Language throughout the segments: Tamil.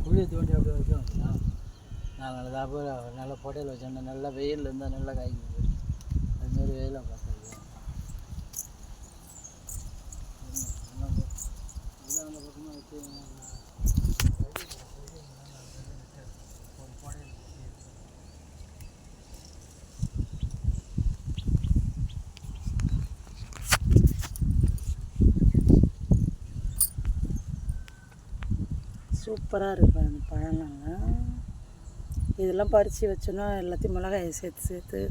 குழியை தோண்டி அப்படியே வைக்க வேண்டியதான். நான் நல்லா புடையில் வச்சேன்னா நல்லா வெயில் இருந்தால் நல்லா காய்க்குது. அதுமாரி வெயிலாக பார்த்தா அந்த பக்கமாக வச்சு ஒரு புடையில் சூப்பராக இருக்குது அந்த பழம்லாம். இதெல்லாம் பறித்து வச்சோன்னா எல்லாத்தையும் மிளகாயை சேர்த்து சேர்த்து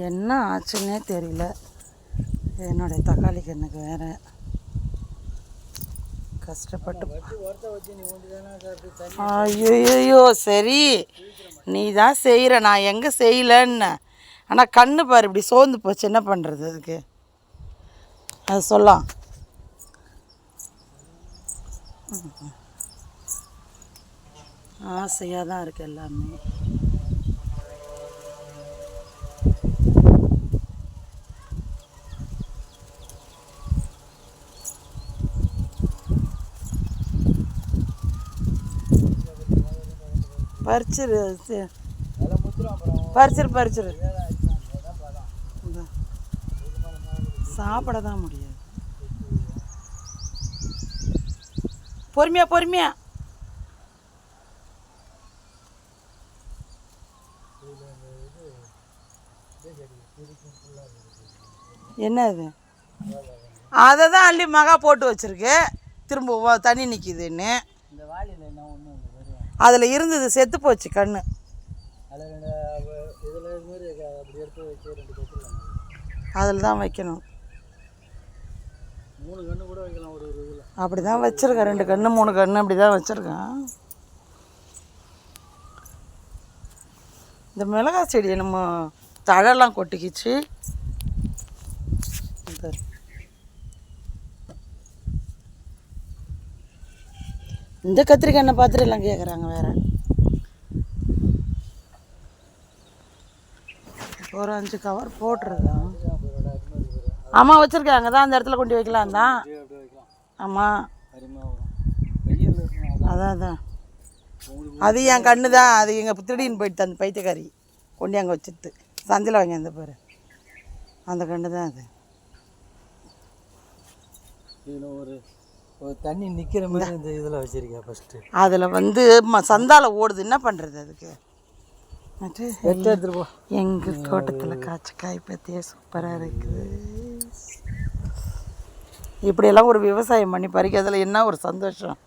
என்ன ஆச்சுன்னே தெரியல. என்னுடைய தக்காளி கண்ணுக்கு வேறு கஷ்டப்பட்டு. ஐயோ சரி, நீ தான் செய்கிற, நான் எங்கே செய்யலன்னு. ஆனால் கண்ணு பாரு இப்படி சோர்ந்து போச்சு, என்ன பண்ணுறது அதுக்கு? அது சொல்லலாம். ஆசையாக தான் இருக்குது எல்லாமே. பறிச்சிரு பறிச்சிரு பறிச்சிரு. சாப்பிட தான் முடியாது. பொறுமையா பொறுமையா. என்ன இது? அதை தான் அள்ளி மகா போட்டு வச்சிருக்கு. திரும்ப தண்ணி நிற்கிதுன்னு. அதில் இருந்தது செத்து போச்சு கண்ணு. அதில் தான் வைக்கணும். 3 கன்று கூட வைக்கலாம் ஒரு இதில். அப்படி தான் வச்சுருக்கேன். 2 கன்று 3 கன்று அப்படி தான் வச்சுருக்கேன். இந்த மிளகாய் செடியை நம்ம தழெல்லாம் கொட்டிக்கிச்சு. இந்த கத்திரிக்காய் என்ன பார்த்துட்டு எல்லாம் கேட்குறாங்க வேறு. ஒரு 5 கவர் போட்டுருதா? ஆமாம் வச்சுருக்கேன். அங்கே தான் அந்த இடத்துல கொண்டு வைக்கலாம் தான். ஆமாம் அதான் அது என் கண்ணு தான். அது எங்கள் திடீர்னு போயிட்டு அந்த பைத்தியக்காரி கொண்டு அங்கே வச்சுட்டு சந்தையில் வாங்கி அந்த பேர் அந்த கண்ணு தான் அது. இதில் ஒரு தண்ணி நிற்கிற மாதிரி இந்த இதில் வச்சுருக்கேன் ஃபஸ்ட்டு. அதில் வந்து சந்தால ஓடுது, என்ன பண்ணுறது அதுக்கு? எடுத்துகிட்டு போ. எங்கள் தோட்டத்தில் காய்ச்ச காய் பற்றியே சூப்பராக இருக்குது. இப்படியெல்லாம் ஒரு விவசாயம் பண்ணி பறிக்கிறதுல என்ன ஒரு சந்தோஷம்.